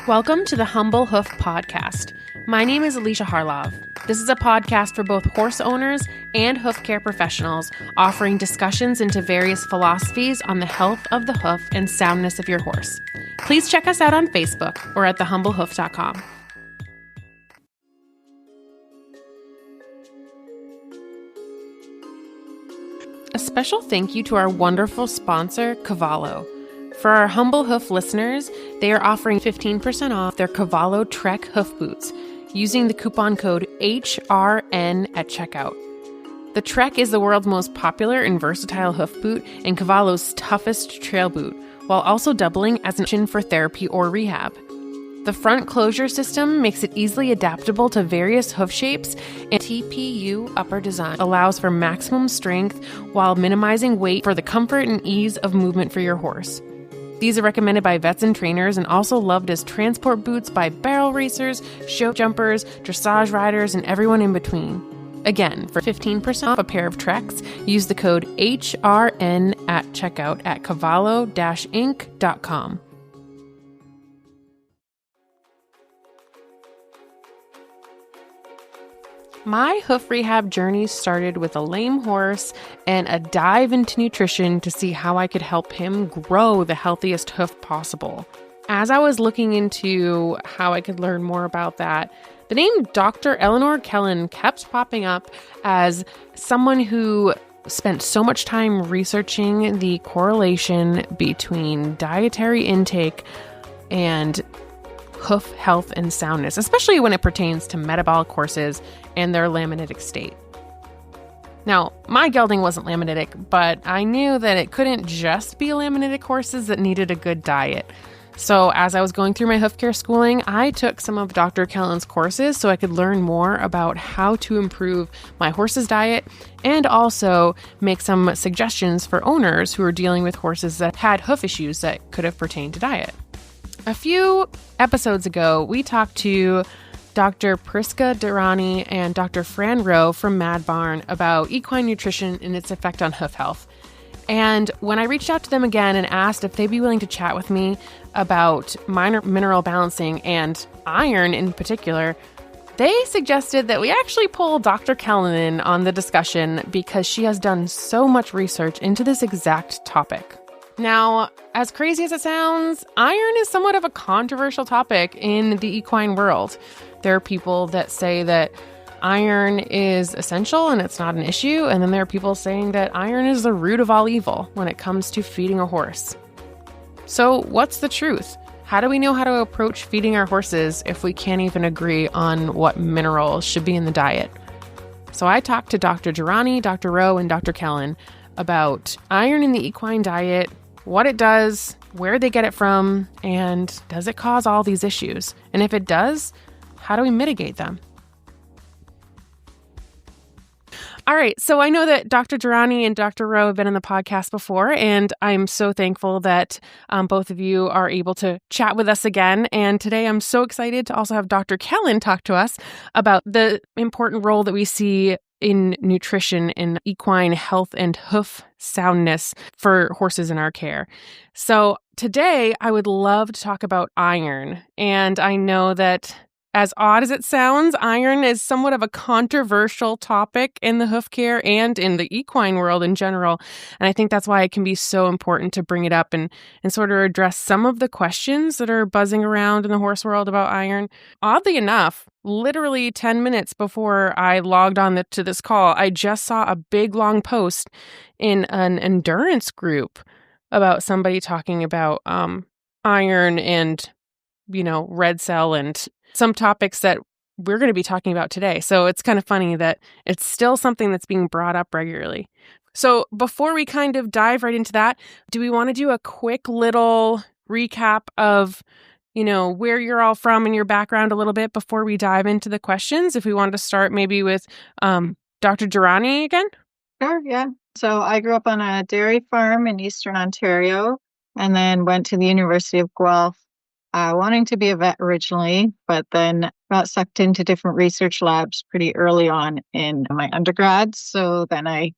Welcome to the Humble Hoof podcast. My name is Alicia Harlov. This is a podcast for both horse owners and hoof care professionals, offering discussions into various philosophies on the health of the hoof and soundness of your horse. Please check us out on Facebook or at thehumblehoof.com. A special thank you to our wonderful sponsor, Cavallo. For our Humble Hoof listeners, they are offering 15% off their Cavallo Trek hoof boots using the coupon code HRN at checkout. The Trek is the world's most popular and versatile hoof boot and Cavallo's toughest trail boot, while also doubling as an option for therapy or rehab. The front closure system makes it easily adaptable to various hoof shapes, and TPU upper design allows for maximum strength while minimizing weight for the comfort and ease of movement for your horse. These are recommended by vets and trainers and also loved as transport boots by barrel racers, show jumpers, dressage riders, and everyone in between. Again, for 15% off a pair of Treks, use the code HRN at checkout at cavallo-inc.com. My hoof rehab journey started with a lame horse and a dive into nutrition to see how I could help him grow the healthiest hoof possible. As I was looking into how I could learn more about that, the name Dr. Eleanor Kellon kept popping up as someone who spent so much time researching the correlation between dietary intake and hoof health and soundness, especially when it pertains to metabolic horses and their laminitic state. Now, my gelding wasn't laminitic, but I knew that it couldn't just be laminitic horses that needed a good diet. So as I was going through my hoof care schooling, I took some of Dr. Kellon's courses so I could learn more about how to improve my horse's diet and also make some suggestions for owners who are dealing with horses that had hoof issues that could have pertained to diet. A few episodes ago, we talked to Dr. Priska Darani and Dr. Fran Rowe from Mad Barn about equine nutrition and its effect on hoof health. And when I reached out to them again and asked if they'd be willing to chat with me about minor mineral balancing and iron in particular, they suggested that we actually pull Dr. Kellon in on the discussion because she has done so much research into this exact topic. Now, as crazy as it sounds, iron is somewhat of a controversial topic in the equine world. There are people that say that iron is essential and it's not an issue, and then there are people saying that iron is the root of all evil when it comes to feeding a horse. So what's the truth? How do we know how to approach feeding our horses if we can't even agree on what minerals should be in the diet? So I talked to Dr. Darani, Dr. Rowe, and Dr. Kellon about iron in the equine diet, what it does, where they get it from, and does it cause all these issues? And if it does, how do we mitigate them? All right, so I know that Dr. Darani and Dr. Rowe have been on the podcast before, and I'm so thankful that both of you are able to chat with us again. And today I'm so excited to also have Dr. Kellon talk to us about the important role that we see in nutrition in equine health and hoof soundness for horses in our care. So today I would love to talk about iron. And I know that as odd as it sounds, iron is somewhat of a controversial topic in the hoof care and in the equine world in general. And I think that's why it can be so important to bring it up and sort of address some of the questions that are buzzing around in the horse world about iron. Oddly enough, literally 10 minutes before I logged on to this call, I just saw a big long post in an endurance group about somebody talking about iron and, red cell and some topics that we're going to be talking about today. So it's kind of funny that it's still something that's being brought up regularly. So before we kind of dive right into that, do we want to do a quick little recap of, where you're all from and your background a little bit before we dive into the questions? If we wanted to start maybe with Dr. Darani again? Sure, yeah. So I grew up on a dairy farm in Eastern Ontario and then went to the University of Guelph. Wanting to be a vet originally, but then got sucked into different research labs pretty early on in my undergrad. So then I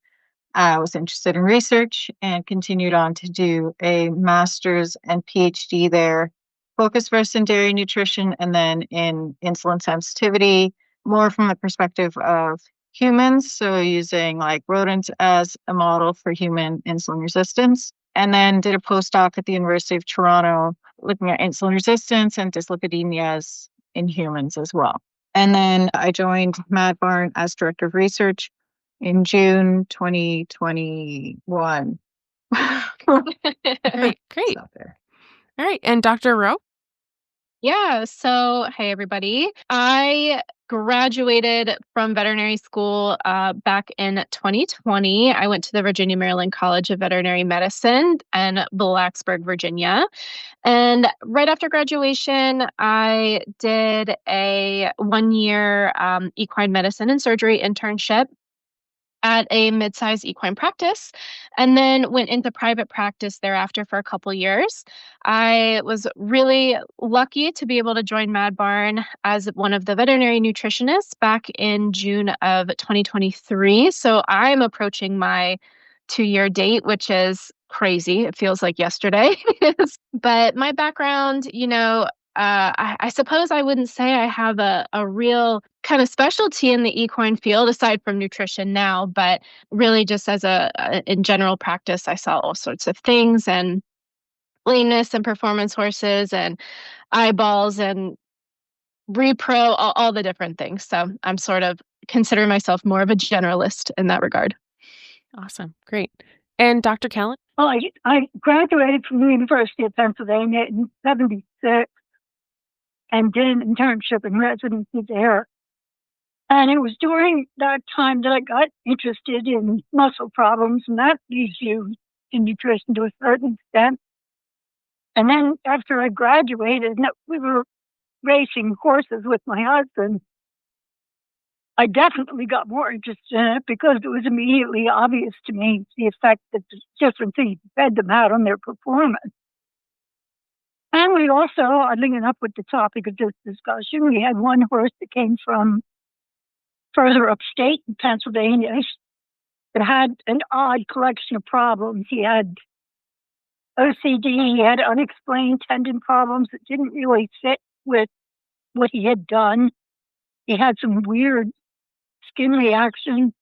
was interested in research and continued on to do a master's and PhD there focus first in dairy nutrition and then in insulin sensitivity, more from the perspective of humans. So using like rodents as a model for human insulin resistance. And then did a postdoc at the University of Toronto looking at insulin resistance and dyslipidemias in humans as well. And then I joined Mad Barn as director of research in June 2021. Great. Stop there. All right. And Dr. Rowe? Yeah. So, hey, everybody. I graduated from veterinary school back in 2020. I went to the Virginia Maryland College of Veterinary Medicine in Blacksburg, Virginia. And right after graduation, I did a 1-year equine medicine and surgery internship at a mid-sized equine practice, and then went into private practice thereafter for a couple years. I was really lucky to be able to join Mad Barn as one of the veterinary nutritionists back in June of 2023. So I'm approaching my 2-year date, which is crazy. It feels like yesterday. But my background, I suppose I wouldn't say I have a real kind of specialty in the equine field aside from nutrition now, but really just as in general practice, I saw all sorts of things and lameness and performance horses and eyeballs and repro, all the different things. So I'm sort of consider myself more of a generalist in that regard. Awesome. Great. And Dr. Kellon? Well, I graduated from the University of Pennsylvania in 1976 and did an internship and residency there. And it was during that time that I got interested in muscle problems, and that leads you in nutrition to a certain extent. And then after I graduated, we were racing horses with my husband. I definitely got more interested in it because it was immediately obvious to me the effect that the different things fed them had on their performance. And we also, oddly enough, with the topic of this discussion, we had one horse that came from further upstate in Pennsylvania that had an odd collection of problems. He had OCD, he had unexplained tendon problems that didn't really fit with what he had done. He had some weird skin reaction,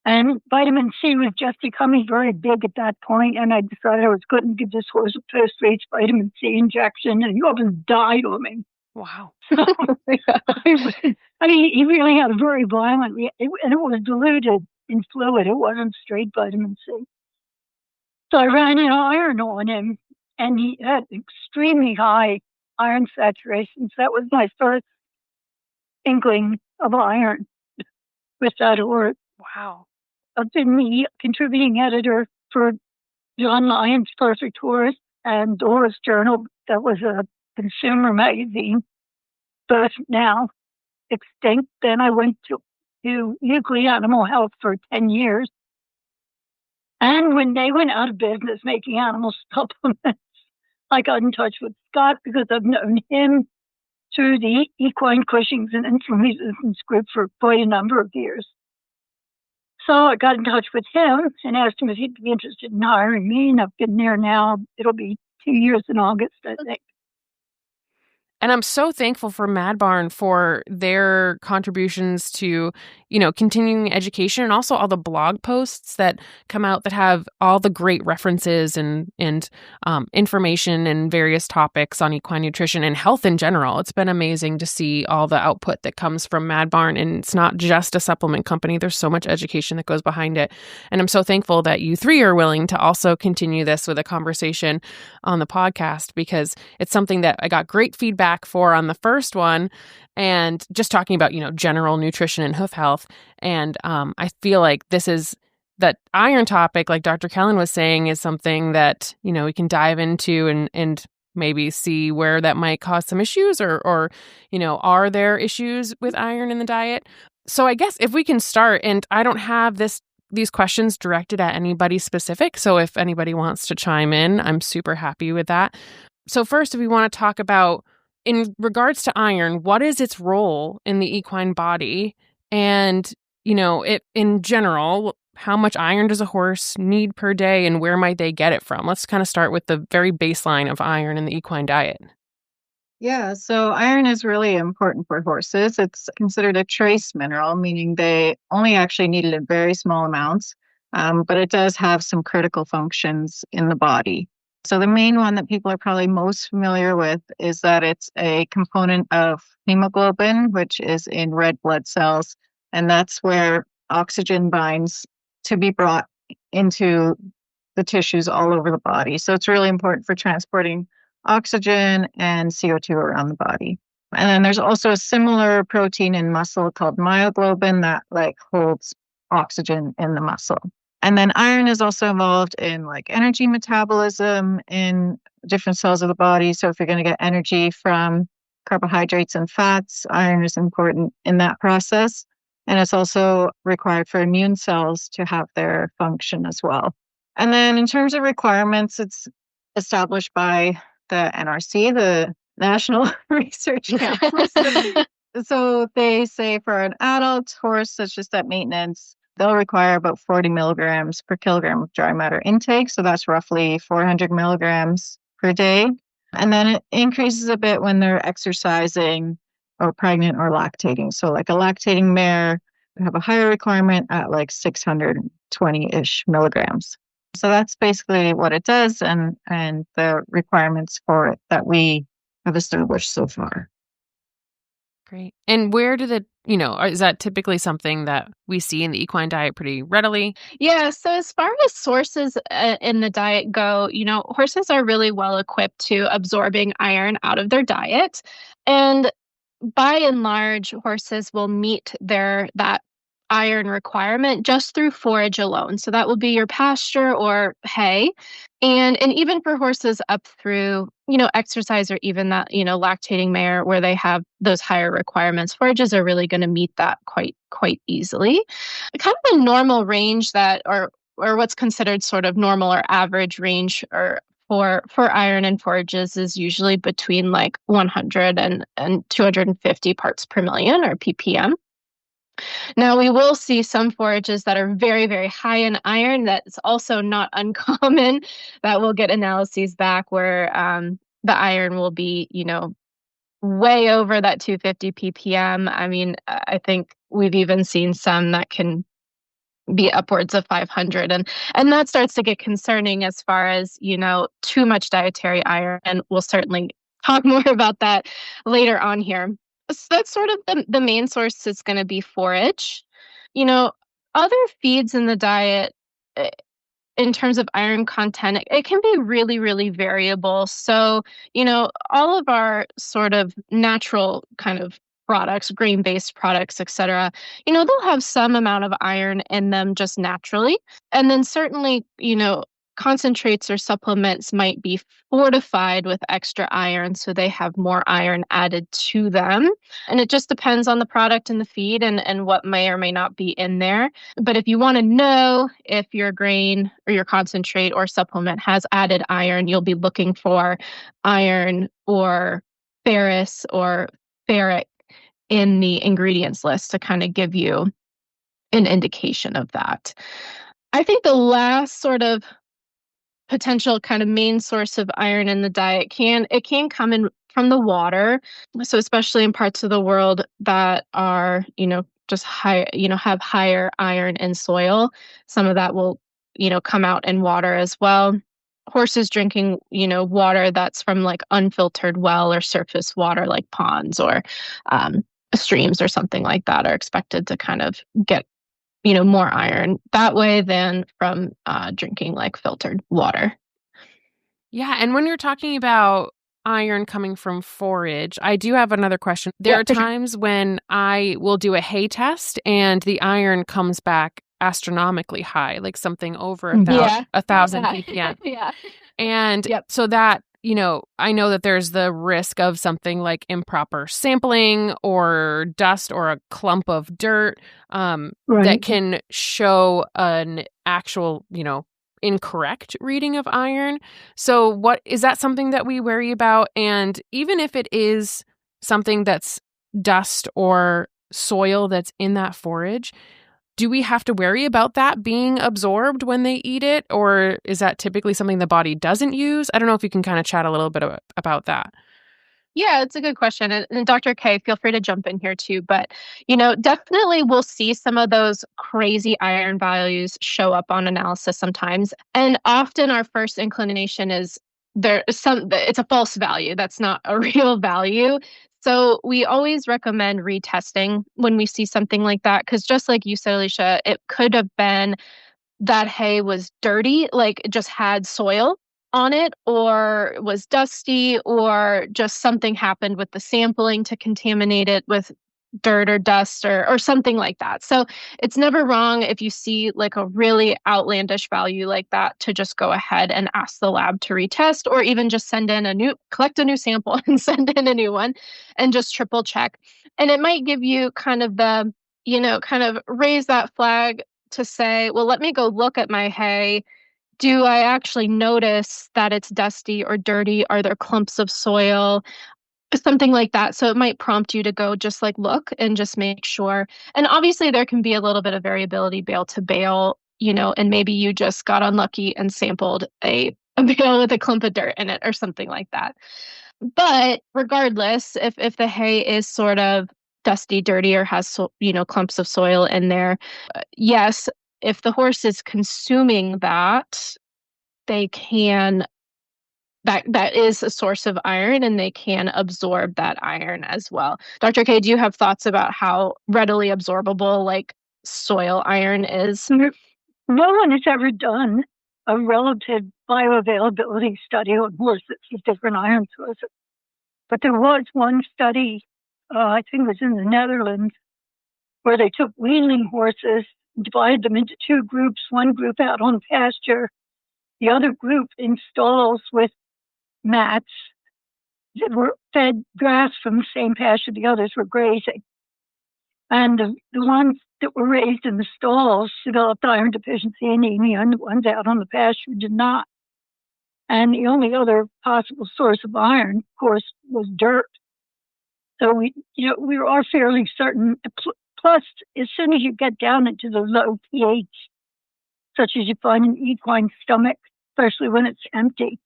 and vitamin C was just becoming very big at that point, and I decided I was going to give this horse a post-race vitamin C injection, and he almost died on me. Wow. So, I mean, he really had a very violent reaction, and it was diluted in fluid. It wasn't straight vitamin C. So I ran iron on him, and he had extremely high iron saturations. That was my first inkling of iron with that horse. Wow. I've been the contributing editor for John Lyon's Perfect Horse and the Horse Journal. That was a consumer magazine, both now extinct. Then I went to Nuclear Animal Health for 10 years. And when they went out of business making animal supplements, I got in touch with Scott because I've known him through the Equine Cushing's and Insulin Resistance Group for quite a number of years. So I got in touch with him and asked him if he'd be interested in hiring me, and I've been there now. It'll be 2 years in August, I think. And I'm so thankful for Mad Barn for their contributions to, continuing education and also all the blog posts that come out that have all the great references and information and various topics on equine nutrition and health in general. It's been amazing to see all the output that comes from Mad Barn. And it's not just a supplement company. There's so much education that goes behind it. And I'm so thankful that you three are willing to also continue this with a conversation on the podcast, because it's something that I got great feedback for on the first one, and just talking about, general nutrition and hoof health. And I feel like that iron topic, like Dr. Kellon was saying, is something that, we can dive into and maybe see where that might cause some issues or, are there issues with iron in the diet? So I guess if we can start, and I don't have these questions directed at anybody specific. So if anybody wants to chime in, I'm super happy with that. So first, if we want to talk about, in regards to iron, what is its role in the equine body? And, it in general, how much iron does a horse need per day and where might they get it from? Let's kind of start with the very baseline of iron in the equine diet. Yeah, so iron is really important for horses. It's considered a trace mineral, meaning they only actually need it in very small amounts, but it does have some critical functions in the body. So the main one that people are probably most familiar with is that it's a component of hemoglobin, which is in red blood cells, and that's where oxygen binds to be brought into the tissues all over the body. So it's really important for transporting oxygen and CO2 around the body. And then there's also a similar protein in muscle called myoglobin that holds oxygen in the muscle. And then iron is also involved in energy metabolism in different cells of the body. So if you're going to get energy from carbohydrates and fats, iron is important in that process. And it's also required for immune cells to have their function as well. And then in terms of requirements, it's established by the NRC, the National Research Council. So they say for an adult horse, that's just at maintenance, they'll require about 40 milligrams per kilogram of dry matter intake. So that's roughly 400 milligrams per day. And then it increases a bit when they're exercising or pregnant or lactating. So like a lactating mare have a higher requirement at 620-ish milligrams. So that's basically what it does and the requirements for it that we have established so far. Great. And where did it, is that typically something that we see in the equine diet pretty readily? Yeah. So as far as sources in the diet go, horses are really well equipped to absorbing iron out of their diet. And by and large, horses will meet that iron requirement just through forage alone. So that will be your pasture or hay. And even for horses up through, exercise or even that, lactating mare where they have those higher requirements, forages are really going to meet that quite easily. Kind of a normal range that or what's considered sort of normal or average range or for iron and forages is usually between 100 and 250 parts per million or ppm. Now, we will see some forages that are very, very high in iron. That's also not uncommon that we'll get analyses back where the iron will be, way over that 250 ppm. I mean, I think we've even seen some that can be upwards of 500. And that starts to get concerning as far as, too much dietary iron. And we'll certainly talk more about that later on here. So that's sort of the main source is going to be forage. Other feeds in the diet, in terms of iron content, it can be really, really variable. So, all of our sort of natural kind of products, grain-based products, et cetera, they'll have some amount of iron in them just naturally. And then certainly, concentrates or supplements might be fortified with extra iron, so they have more iron added to them. And it just depends on the product and the feed and what may or may not be in there. But if you want to know if your grain or your concentrate or supplement has added iron, you'll be looking for iron or ferrous or ferric in the ingredients list to kind of give you an indication of that. I think the last sort of potential kind of main source of iron in the diet can come in from the water. So especially in parts of the world that are, just high, have higher iron in soil, some of that will, come out in water as well. Horses drinking, water that's from unfiltered well or surface water like ponds or streams or something like that are expected to kind of get more iron that way than from drinking filtered water. Yeah. And when you're talking about iron coming from forage, I do have another question. There are times when I will do a hay test and the iron comes back astronomically high, like something over 1,000 ppm. Yeah. And so that, I know that there's the risk of something like improper sampling or dust or a clump of dirt that can show an actual, incorrect reading of iron. So is that something that we worry about? And even if it is something that's dust or soil that's in that forage, do we have to worry about that being absorbed when they eat it? Or is that typically something the body doesn't use? I don't know if you can kind of chat a little bit about that. Yeah, it's a good question. And Dr. K, feel free to jump in here too. But, definitely we'll see some of those crazy iron values show up on analysis sometimes. And often our first inclination is it's a false value. That's not a real value. So we always recommend retesting when we see something like that. Because just like you said, Alicia, it could have been that hay was dirty, like it just had soil on it, or was dusty, or just something happened with the sampling to contaminate it with dirt or dust or something like that. So it's never wrong if you see like a really outlandish value like that to just go ahead and ask the lab to retest, or even just collect a new sample and send in a new one and just triple check. And it might give you kind of kind of raise that flag to say, well, let me go look at my hay. Do I actually notice that it's dusty or dirty? Are there clumps of soil? Something like that. So it might prompt you to go just like look and just make sure. And obviously, there can be a little bit of variability bale to bale, and maybe you just got unlucky and sampled a bale with a clump of dirt in it or something like that. But regardless, if the hay is sort of dusty, dirty, or has clumps of soil in there, yes, if the horse is consuming that, they can that is a source of iron, and they can absorb that iron as well. Dr. K, do you have thoughts about how readily absorbable like soil iron is? No one has ever done a relative bioavailability study on horses with different iron sources. But there was one study, I think it was in the Netherlands, where they took weanling horses, divided them into two groups, one group out on pasture, the other group in stalls with mats that were fed grass from the same pasture the others were grazing. And the ones that were raised in the stalls developed iron deficiency anemia, and the ones out on the pasture did not. And the only other possible source of iron, of course, was dirt. So we are fairly certain. Plus, as soon as you get down into the low pH, such as you find in equine stomach, especially when it's empty,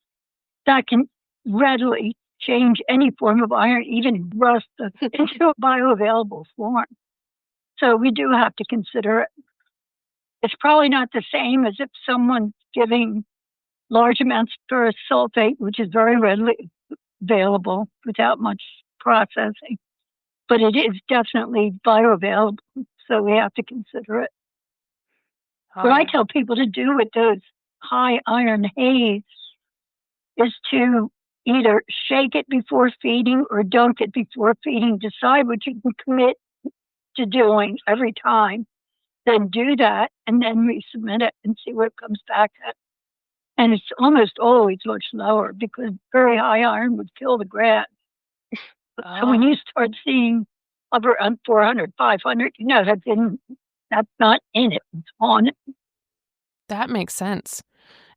that can readily change any form of iron, even rust, into a bioavailable form. So we do have to consider it. It's probably not the same as if someone's giving large amounts of ferrous sulfate, which is very readily available without much processing. But it is definitely bioavailable, so we have to consider it. What I tell people to do with those high iron hays is to either shake it before feeding or dunk it before feeding. Decide what you can commit to doing every time. Then do that and then resubmit it and see what it comes back at. And it's almost always much lower because very high iron would kill the grass. So when you start seeing around 400, 500, that's not in it. It's on it. That makes sense.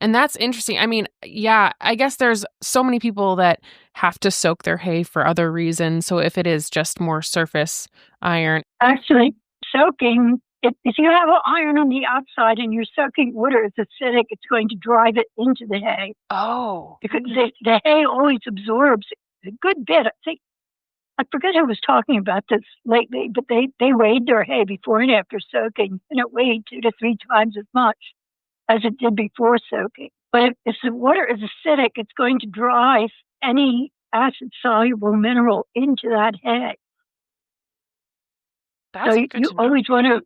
And that's interesting. I mean, yeah, I guess there's so many people that have to soak their hay for other reasons. So if it is just more surface iron. Actually, soaking, if you have iron on the outside and you're soaking water, it's acidic, it's going to drive it into the hay. Oh. Because the hay always absorbs a good bit. I forget who was talking about this lately, but they weighed their hay before and after soaking, and it weighed 2 to 3 times as much as it did before soaking. But if the water is acidic, it's going to drive any acid-soluble mineral into that hay. That's so you always want to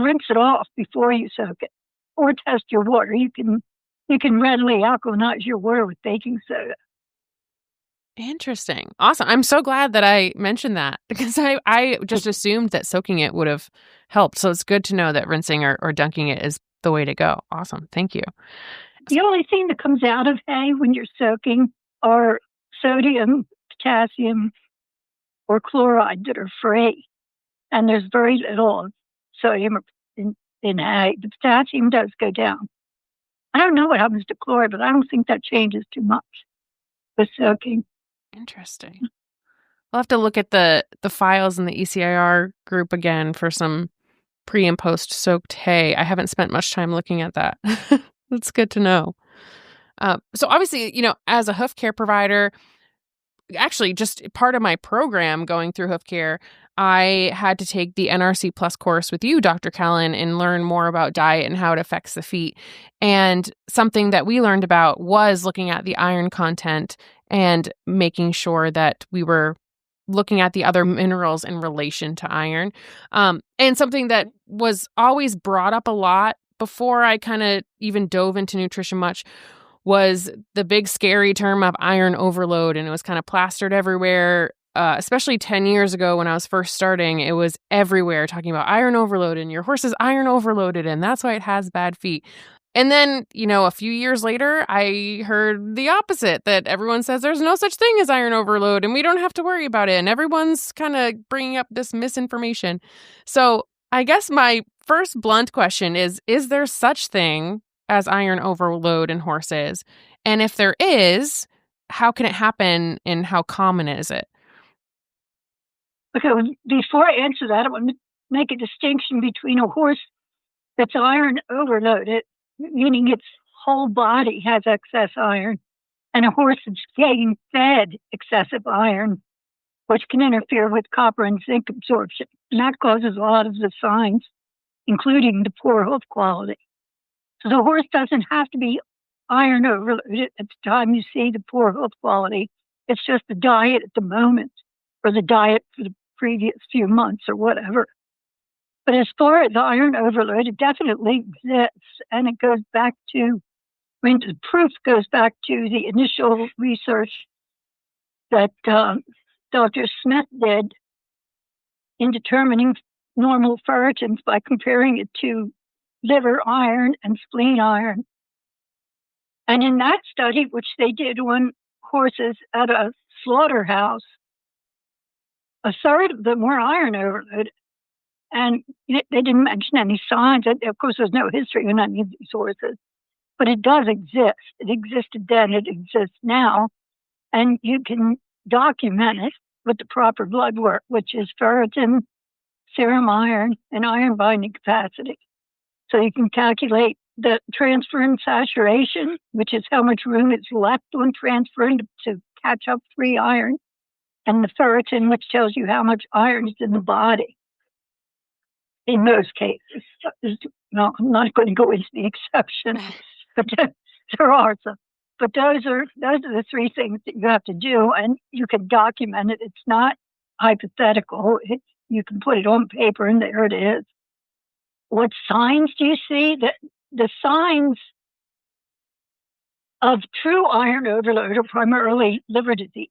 rinse it off before you soak it, or test your water. You can readily alkalinize your water with baking soda. Interesting. Awesome. I'm so glad that I mentioned that because I just assumed that soaking it would have helped. So it's good to know that rinsing or dunking it is the way to go. Awesome. Thank you. The only thing that comes out of hay when you're soaking are sodium, potassium, or chloride that are free. And there's very little sodium in hay. The potassium does go down. I don't know what happens to chloride, but I don't think that changes too much with soaking. Interesting. We'll have to look at the files in the ECIR group again for some pre and post soaked hay. I haven't spent much time looking at that. That's good to know. So obviously, as a hoof care provider, actually just part of my program going through hoof care, I had to take the NRC Plus course with you, Dr. Kellon, and learn more about diet and how it affects the feet. And something that we learned about was looking at the iron content and making sure that we were looking at the other minerals in relation to iron. And something that was always brought up a lot before I kind of even dove into nutrition much was the big scary term of iron overload. And it was kind of plastered everywhere, especially 10 years ago when I was first starting. It was everywhere talking about iron overload and your horse is iron overloaded and that's why it has bad feet. And then, a few years later, I heard the opposite, that everyone says there's no such thing as iron overload and we don't have to worry about it. And everyone's kind of bringing up this misinformation. So I guess my first blunt question is there such thing as iron overload in horses? And if there is, how can it happen and how common is it? Okay, before I answer that, I want to make a distinction between a horse that's iron overloaded, meaning its whole body has excess iron, and a horse that's getting fed excessive iron, which can interfere with copper and zinc absorption. And that causes a lot of the signs, including the poor hoof quality. So the horse doesn't have to be iron overloaded at the time you see the poor hoof quality. It's just the diet at the moment, or the diet for the previous few months or whatever. But as far as iron overload, it definitely exists. And it goes back to, the proof goes back to the initial research that Dr. Smith did in determining normal ferritins by comparing it to liver iron and spleen iron. And in that study, which they did on horses at a slaughterhouse, a third of them were iron overloaded. And they didn't mention any signs. Of course, there's no history in any of these horses, but it does exist. It existed then, it exists now. And you can document it with the proper blood work, which is ferritin, serum iron, and iron binding capacity. So you can calculate the transferrin saturation, which is how much room is left on transferrin to catch up free iron, and the ferritin, which tells you how much iron is in the body. In most cases, no, I'm not going to go into the exceptions, but there are some. But those are the three things that you have to do, and you can document it. It's not hypothetical. You can put it on paper, and there it is. What signs do you see? The signs of true iron overload are primarily liver disease.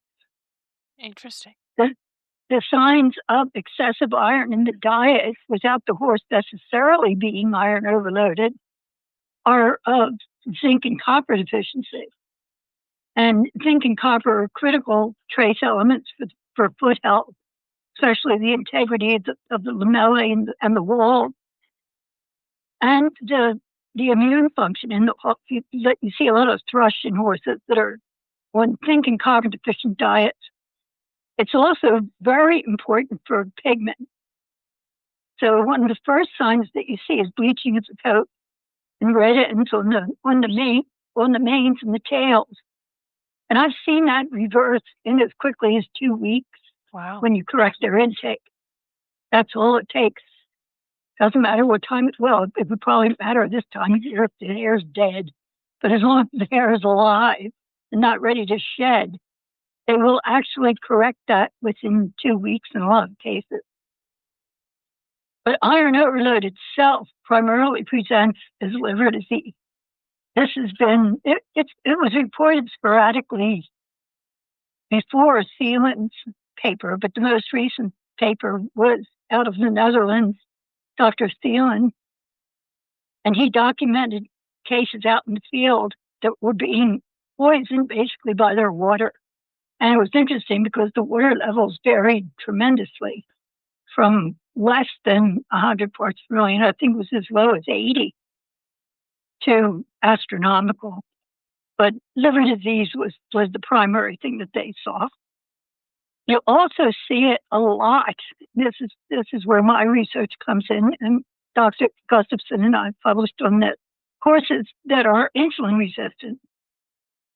Interesting. The signs of excessive iron in the diet, without the horse necessarily being iron overloaded, are of zinc and copper deficiency. And zinc and copper are critical trace elements for foot health, especially the integrity of the lamellae and the wall. And the immune function in the hoof. You see a lot of thrush in horses that are on zinc and copper deficient diets. It's also very important for pigment. So one of the first signs that you see is bleaching of the coat and red ends on the manes and the tails. And I've seen that reverse in as quickly as 2 weeks. Wow. When you correct their intake. That's all it takes. Doesn't matter what time it would probably matter this time of year if the hair's dead. But as long as the hair is alive and not ready to shed, they will actually correct that within 2 weeks in a lot of cases. But iron overload itself primarily presents as liver disease. This has been, it was reported sporadically before Thielen's paper, but the most recent paper was out of the Netherlands, Dr. Thielen, and he documented cases out in the field that were being poisoned basically by their water. And it was interesting because the water levels varied tremendously from less than 100 parts per million, I think it was as low as 80, to astronomical. But liver disease was the primary thing that they saw. You also see it a lot. This is where my research comes in, and Dr. Gustafson and I published on that. Horses that are insulin resistant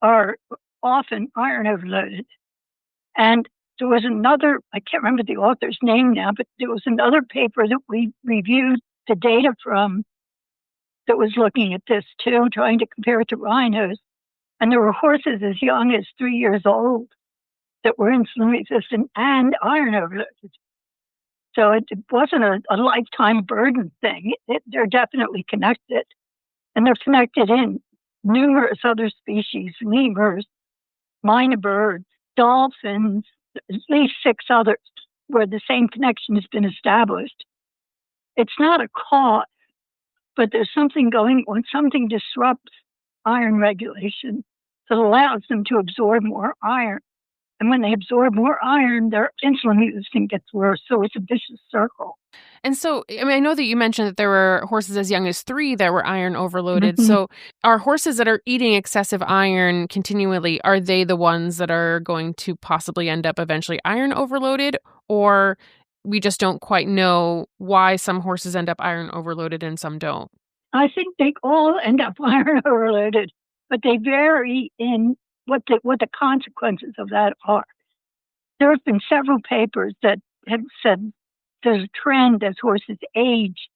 are often iron overloaded. And there was another, I can't remember the author's name now, but there was another paper that we reviewed the data from that was looking at this too, trying to compare it to rhinos. And there were horses as young as 3 years old that were insulin resistant and iron overloaded. So it wasn't a lifetime burden thing. They're definitely connected. And they're connected in numerous other species, lemurs, minor birds, dolphins, at least 6 others where the same connection has been established. It's not a cause, but there's something going on. Something disrupts iron regulation that allows them to absorb more iron. And when they absorb more iron, their insulin resistance gets worse. So it's a vicious circle. And so, I mean, I know that you mentioned that there were horses as young as 3 that were iron overloaded. Mhm. So are horses that are eating excessive iron continually, are they the ones that are going to possibly end up eventually iron overloaded? Or we just don't quite know why some horses end up iron overloaded and some don't? I think they all end up iron overloaded, but they vary in what the consequences of that are. There have been several papers that have said there's a trend as horses age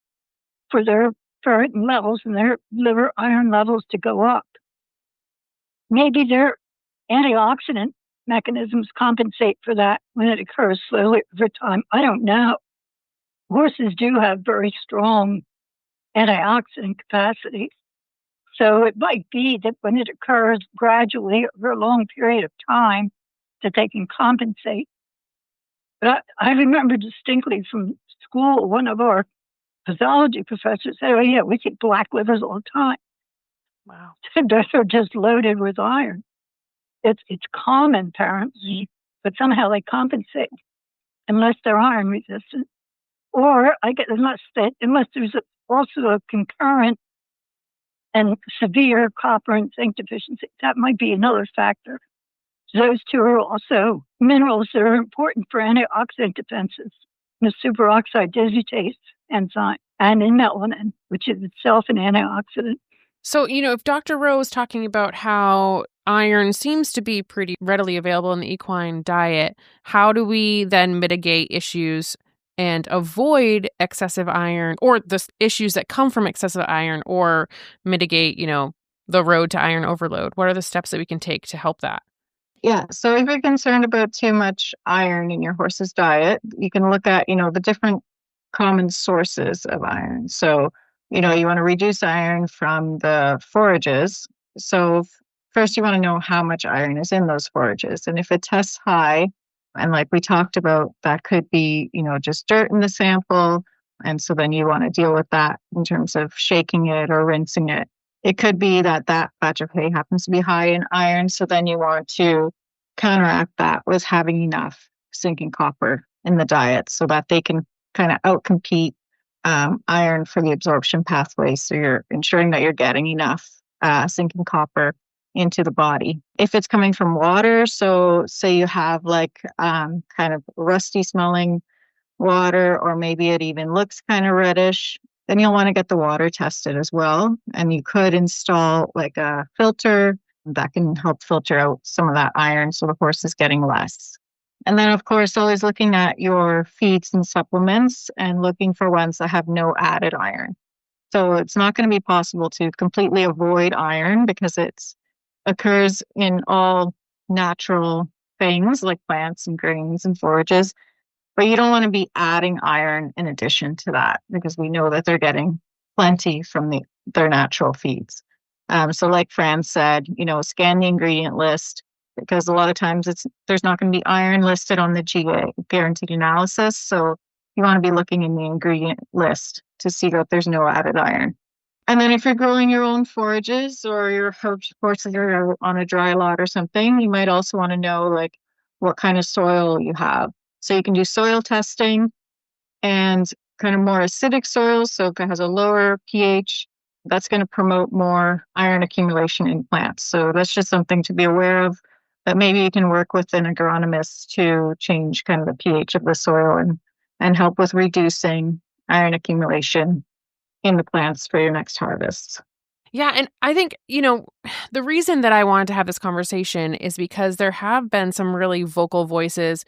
for their ferritin levels and their liver iron levels to go up. Maybe their antioxidant mechanisms compensate for that when it occurs slowly over time. I don't know. Horses do have very strong antioxidant capacity. So it might be that when it occurs gradually over a long period of time, that they can compensate. But I remember distinctly from school, one of our pathology professors said, "Oh yeah, we get black livers all the time." Wow. They're just loaded with iron. It's common apparently, but somehow they compensate unless they're iron resistant, or unless there's also a concurrent and severe copper and zinc deficiency. That might be another factor. Those 2 are also minerals that are important for antioxidant defenses, the superoxide dismutase enzyme, and in melanin, which is itself an antioxidant. So, if Dr. Rowe is talking about how iron seems to be pretty readily available in the equine diet, how do we then mitigate issues and avoid excessive iron or the issues that come from excessive iron or mitigate, the road to iron overload? What are the steps that we can take to help that? Yeah, so if you're concerned about too much iron in your horse's diet, you can look at, the different common sources of iron. So, you want to reduce iron from the forages. So first you want to know how much iron is in those forages. And if it tests high, and like we talked about, that could be, just dirt in the sample. And so then you want to deal with that in terms of shaking it or rinsing it. It could be that batch of hay happens to be high in iron. So then you want to counteract that with having enough zinc and copper in the diet so that they can kind of outcompete iron for the absorption pathway. So you're ensuring that you're getting enough zinc and copper into the body. If it's coming from water, so say you have like kind of rusty smelling water, or maybe it even looks kind of reddish, then you'll want to get the water tested as well. And you could install like a filter that can help filter out some of that iron so the horse is getting less. And then, of course, always looking at your feeds and supplements and looking for ones that have no added iron. So it's not going to be possible to completely avoid iron because it occurs in all natural things like plants and grains and forages. But you don't want to be adding iron in addition to that because we know that they're getting plenty from their natural feeds. So like Fran said, scan the ingredient list because a lot of times there's not going to be iron listed on the GA, guaranteed analysis. So you want to be looking in the ingredient list to see that there's no added iron. And then if you're growing your own forages or your horses are on a dry lot or something, you might also want to know like what kind of soil you have. So you can do soil testing and kind of more acidic soils. So if it has a lower pH, that's going to promote more iron accumulation in plants. So that's just something to be aware of, that maybe you can work with an agronomist to change kind of the pH of the soil and help with reducing iron accumulation in the plants for your next harvest. Yeah. And I think, the reason that I wanted to have this conversation is because there have been some really vocal voices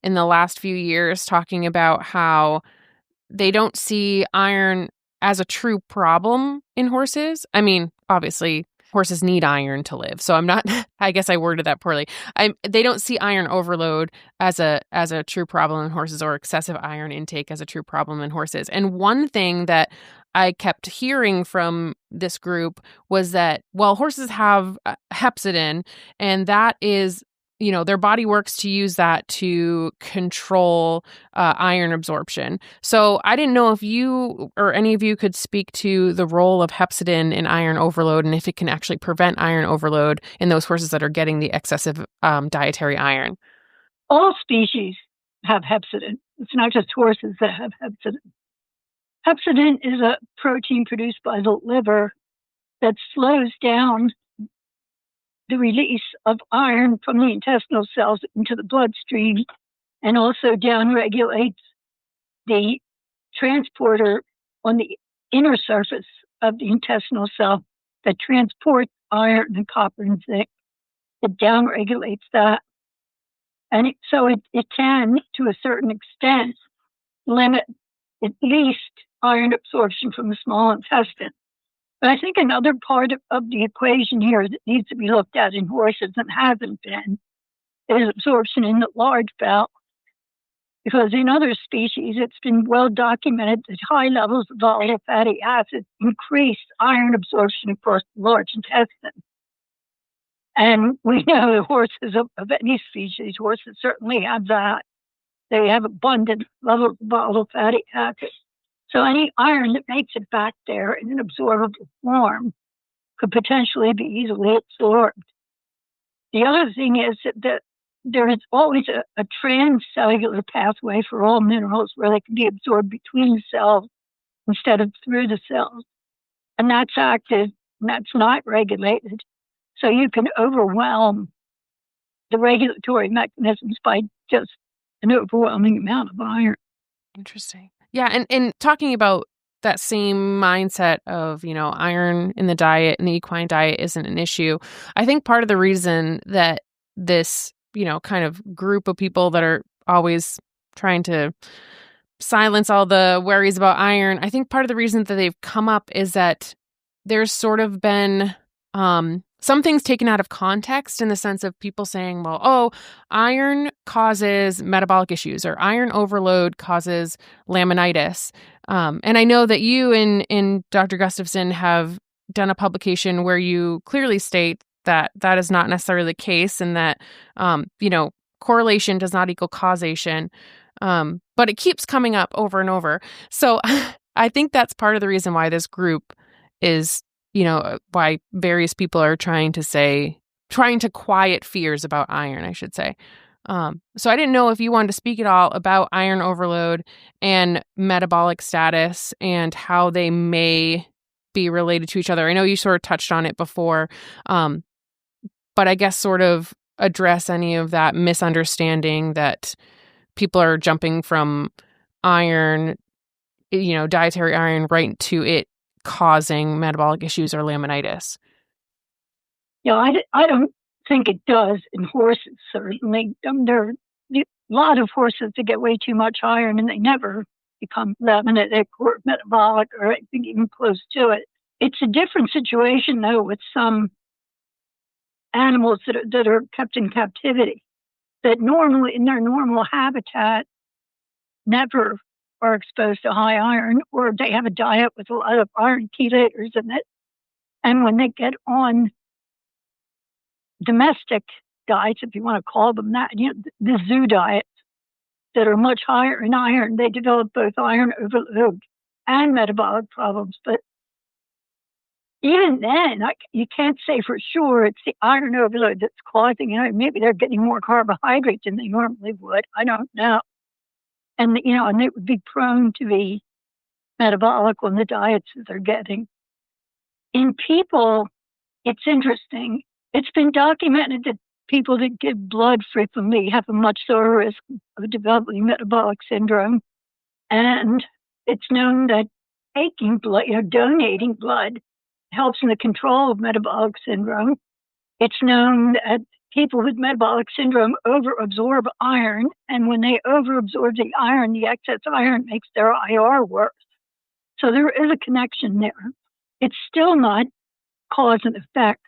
in the last few years talking about how they don't see iron as a true problem in horses. I mean, obviously, horses need iron to live. So I'm not, I guess I worded that poorly. They don't see iron overload as a true problem in horses, or excessive iron intake as a true problem in horses. And one thing that I kept hearing from this group was that, well, horses have hepcidin, and that is, their body works to use that to control iron absorption. So I didn't know if you or any of you could speak to the role of hepcidin in iron overload, and if it can actually prevent iron overload in those horses that are getting the excessive dietary iron. All species have hepcidin. It's not just horses that have hepcidin. Hepcidin is a protein produced by the liver that slows down the release of iron from the intestinal cells into the bloodstream, and also downregulates the transporter on the inner surface of the intestinal cell that transports iron and copper and zinc. It downregulates that. And so it can, to a certain extent, limit at least iron absorption from the small intestine. But I think another part of the equation here that needs to be looked at in horses and hasn't been is absorption in the large bowel. Because in other species, it's been well documented that high levels of volatile fatty acids increase iron absorption across the large intestine. And we know that horses of any species, horses certainly have that. They have abundant levels of volatile fatty acids. So any iron that makes it back there in an absorbable form could potentially be easily absorbed. The other thing is that there is always a transcellular pathway for all minerals where they can be absorbed between the cells instead of through the cells. And that's active, and that's not regulated. So you can overwhelm the regulatory mechanisms by just an overwhelming amount of iron. Interesting. Yeah, and talking about that same mindset of, iron in the diet and the equine diet isn't an issue. I think part of the reason that this, kind of group of people that are always trying to silence all the worries about iron, I think part of the reason that they've come up is that there's sort of been some things taken out of context, in the sense of people saying, well, iron causes metabolic issues, or iron overload causes laminitis. And I know that you and Dr. Gustafson have done a publication where you clearly state that that is not necessarily the case, and that, correlation does not equal causation. But it keeps coming up over and over. So I think that's part of the reason why this group is, why various people are trying to quiet fears about iron, I should say. So I didn't know if you wanted to speak at all about iron overload and metabolic status and how they may be related to each other. I know you sort of touched on it before, but I guess sort of address any of that misunderstanding that people are jumping from iron, dietary iron, right to it causing metabolic issues or laminitis. I don't think it does in horses, certainly. There are a lot of horses that get way too much iron and they never become laminitic or metabolic or anything even close to it. It's a different situation, though, with some animals that are kept in captivity, that normally in their normal habitat never are exposed to high iron, or they have a diet with a lot of iron chelators in it. And when they get on domestic diets, if you want to call them that, the zoo diets that are much higher in iron, they develop both iron overload and metabolic problems. But even then, you can't say for sure it's the iron overload that's causing it. Maybe they're getting more carbohydrates than they normally would. I don't know. And, and they would be prone to be metabolic on the diets that they're getting. In people, it's interesting. It's been documented that people that give blood frequently have a much lower risk of developing metabolic syndrome. And it's known that taking blood, donating blood, helps in the control of metabolic syndrome. It's known that people with metabolic syndrome overabsorb iron, and when they overabsorb the iron, the excess iron makes their IR worse. So there is a connection there. It's still not cause and effect,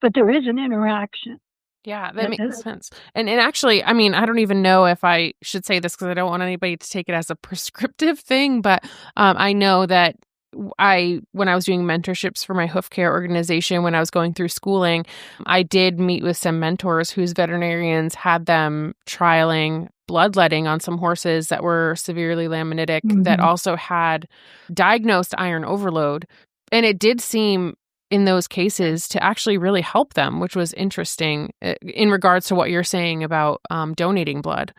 but there is an interaction. Yeah, that makes sense. And actually, I mean, I don't even know if I should say this because I don't want anybody to take it as a prescriptive thing, but I know that when I was doing mentorships for my hoof care organization, when I was going through schooling, I did meet with some mentors whose veterinarians had them trialing bloodletting on some horses that were severely laminitic that also had diagnosed iron overload. And it did seem in those cases to actually really help them, which was interesting in regards to what you're saying about donating blood.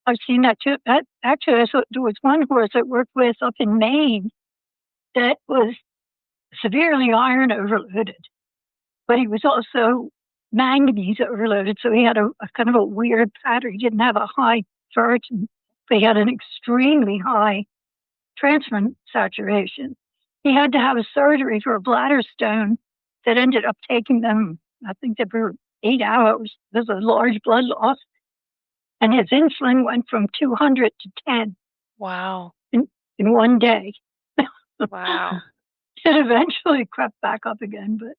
I've seen that too. Actually, there was one horse I worked with up in Maine that was severely iron overloaded, but he was also manganese overloaded. So he had a kind of a weird pattern. He didn't have a high ferritin, but he had an extremely high transferrin saturation. He had to have a surgery for a bladder stone that ended up taking them, I think they were 8 hours. There's a large blood loss. And his insulin went from 200 to 10. Wow. In one day. Wow. It eventually crept back up again, but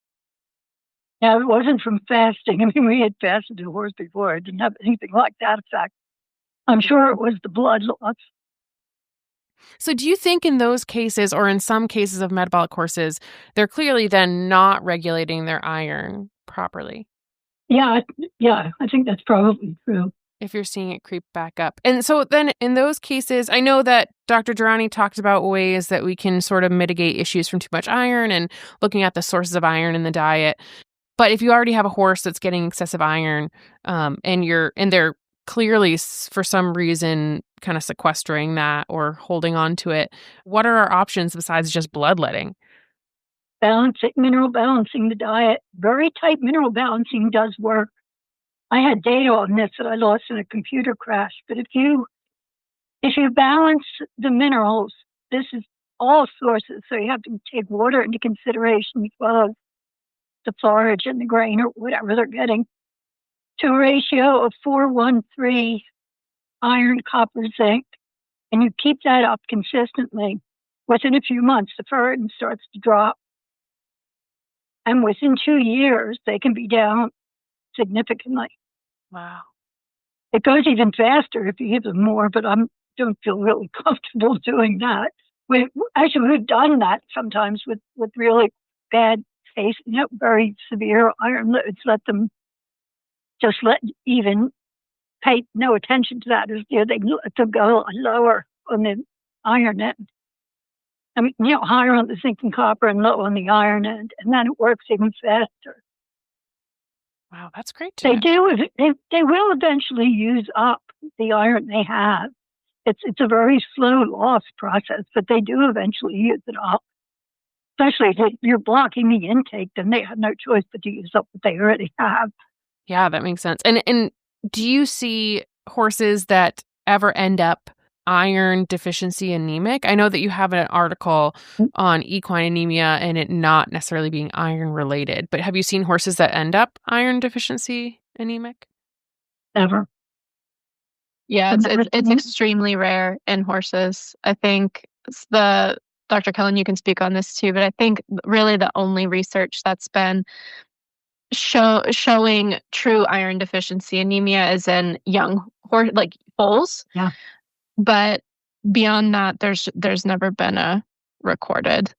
yeah, it wasn't from fasting. I mean, we had fasted a horse before. It didn't have anything like that effect. I'm sure it was the blood loss. So do you think in those cases, or in some cases of metabolic horses, they're clearly then not regulating their iron properly? Yeah, I think that's probably true. If you're seeing it creep back up. And so then in those cases, I know that Dr. Darani talked about ways that we can sort of mitigate issues from too much iron and looking at the sources of iron in the diet. But if you already have a horse that's getting excessive iron, and they're clearly for some reason kind of sequestering that or holding on to it, what are our options besides just bloodletting? Mineral balancing the diet. Very tight mineral balancing does work. I had data on this that I lost in a computer crash, but if you balance the minerals, this is all sources, so you have to take water into consideration as well as the forage and the grain or whatever they're getting, to a ratio of 4:1:3 iron, copper, zinc, and you keep that up consistently, within a few months, the ferritin starts to drop. And within 2 years, they can be down significantly. Wow. It goes even faster if you give them more, but I don't feel really comfortable doing that. We've done that sometimes with really bad case, very severe iron loads. Even pay no attention to that. They let them go lower on the iron end. I mean, higher on the zinc and copper and low on the iron end, and then it works even faster. Wow, that's great They will eventually use up the iron they have. It's a very slow loss process, but they do eventually use it up. Especially if you're blocking the intake, then they have no choice but to use up what they already have. Yeah, that makes sense. And do you see horses that ever end up iron deficiency anemic? I know that you have an article on equine anemia and it not necessarily being iron related, but have you seen horses that end up iron deficiency anemic? Never. Yeah, it's extremely rare in horses. I think Dr. Kellon, you can speak on this too, but I think really the only research that's been showing true iron deficiency anemia is in young horse, like foals. Yeah. But beyond that, there's never been a recorded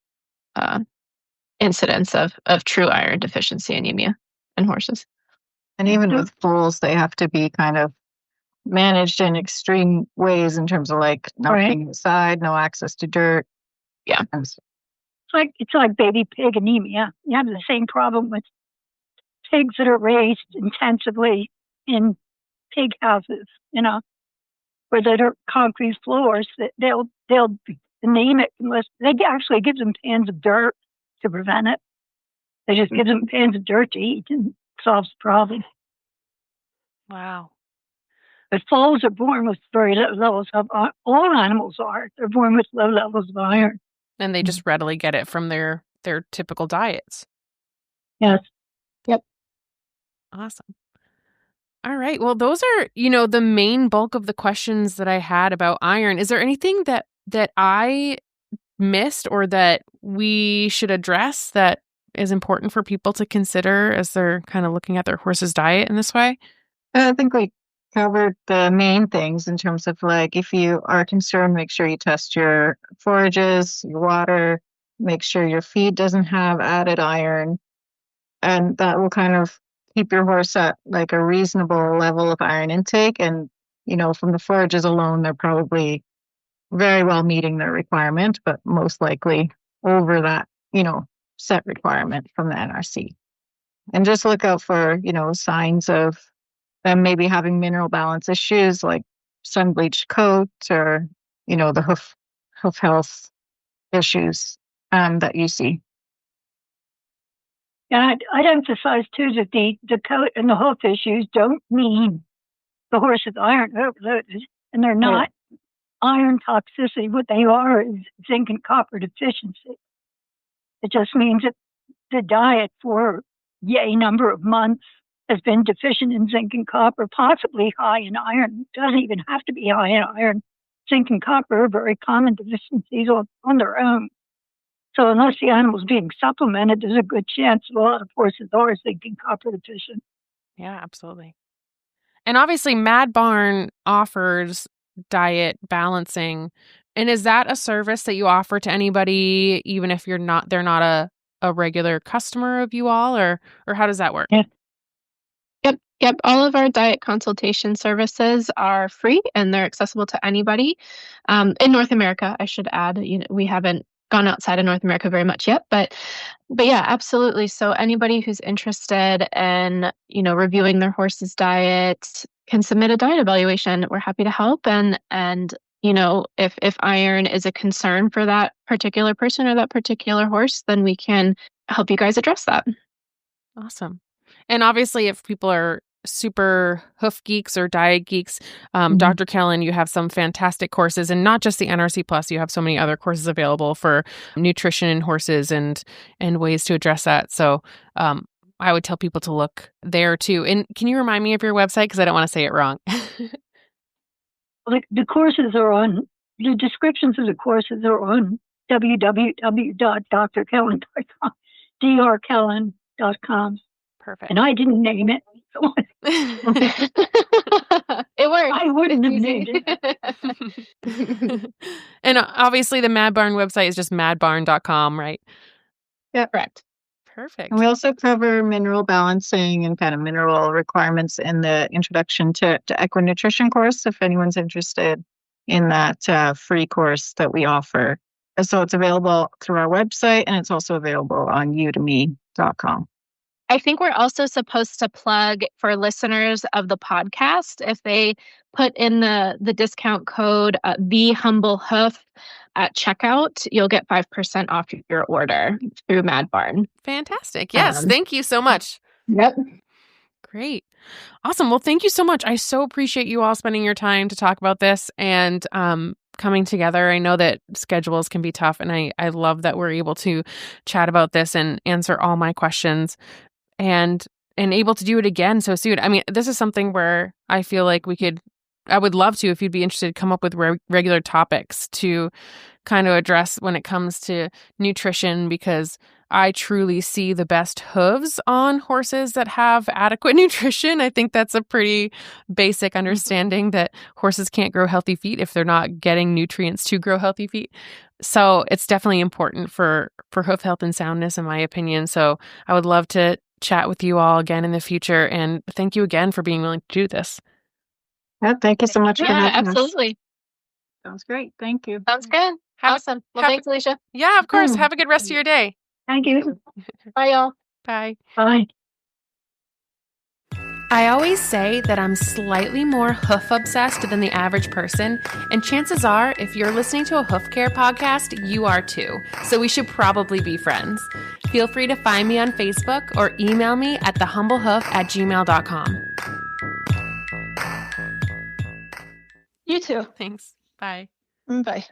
incidence of true iron deficiency anemia in horses. And even with foals, they have to be kind of managed in extreme ways in terms of like not being inside, no access to dirt. Yeah. It's like baby pig anemia. You have the same problem with pigs that are raised intensively in pig houses, where there are concrete floors. That they'll be anemic unless they actually give them pans of dirt to prevent it. They just give them pans of dirt to eat and it solves the problem. Wow. But foals are born with very low levels of all animals are. They're born with low levels of iron. And they just readily get it from their their typical diets. Yes. Awesome. All right. Well, those are, the main bulk of the questions that I had about iron. Is there anything that I missed or that we should address that is important for people to consider as they're kind of looking at their horse's diet in this way? I think we covered the main things in terms of like, if you are concerned, make sure you test your forages, your water, make sure your feed doesn't have added iron, and that will kind of keep your horse at like a reasonable level of iron intake. And, from the forages alone, they're probably very well meeting their requirement, but most likely over that, set requirement from the NRC. And just look out for, signs of them maybe having mineral balance issues like sun-bleached coat or, the hoof health issues that you see. And I'd emphasize too that the coat and the hoof issues don't mean the horse is iron overloaded, and they're not iron toxicity. What they are is zinc and copper deficiency. It just means that the diet for a number of months has been deficient in zinc and copper, possibly high in iron. It doesn't even have to be high in iron. Zinc and copper are very common deficiencies on their own. So unless the animal's being supplemented, there's a good chance a lot of horses are zinc and copper deficient. Yeah, absolutely. And obviously Mad Barn offers diet balancing. And is that a service that you offer to anybody, even if they're not a regular customer of you all, or how does that work? Yeah. Yep. All of our diet consultation services are free and they're accessible to anybody. In North America, I should add, we haven't gone outside of North America very much yet, but yeah, absolutely. So anybody who's interested in, reviewing their horse's diet can submit a diet evaluation. We're happy to help. And if iron is a concern for that particular person or that particular horse, then we can help you guys address that. Awesome. And obviously, if people are super hoof geeks or diet geeks, Dr. Kellon, you have some fantastic courses, and not just the NRC Plus, you have so many other courses available for nutrition in horses and ways to address that. So I would tell people to look there too. And can you remind me of your website? Because I don't want to say it wrong. The courses are on, the descriptions of the courses are on www.drkellon.com, drkellon.com. Perfect. And I didn't name it. It worked. I wouldn't have named it. And obviously the Mad Barn website is just madbarn.com, right? Yeah. Correct. Perfect. And we also cover mineral balancing and kind of mineral requirements in the introduction to equinutrition course, if anyone's interested in that free course that we offer. So it's available through our website, and it's also available on udemy.com. I think we're also supposed to plug for listeners of the podcast, if they put in the discount code TheHumbleHoof at checkout, you'll get 5% off your order through Mad Barn. Fantastic. Yes. Thank you so much. Yep. Great. Awesome. Well, thank you so much. I so appreciate you all spending your time to talk about this and coming together. I know that schedules can be tough, and I love that we're able to chat about this and answer all my questions and able to do it again so soon. I mean, this is something where I feel like I would love to, if you'd be interested, come up with regular topics to kind of address when it comes to nutrition, because I truly see the best hooves on horses that have adequate nutrition. I think that's a pretty basic understanding that horses can't grow healthy feet if they're not getting nutrients to grow healthy feet. So it's definitely important for hoof health and soundness, in my opinion. So I would love to chat with you all again in the future. And thank you again for being willing to do this. Yeah, thank you so much for having us. Absolutely. Sounds great. Thank you. Sounds good. Awesome. Well, thanks, Alicia. Yeah, of course. Have a good rest of your day. Thank you. Bye, y'all. Bye. Bye. I always say that I'm slightly more hoof obsessed than the average person, and chances are, if you're listening to a hoof care podcast, you are too. So we should probably be friends. Feel free to find me on Facebook or email me at thehumblehoof@gmail.com. You too. Thanks. Bye. Bye.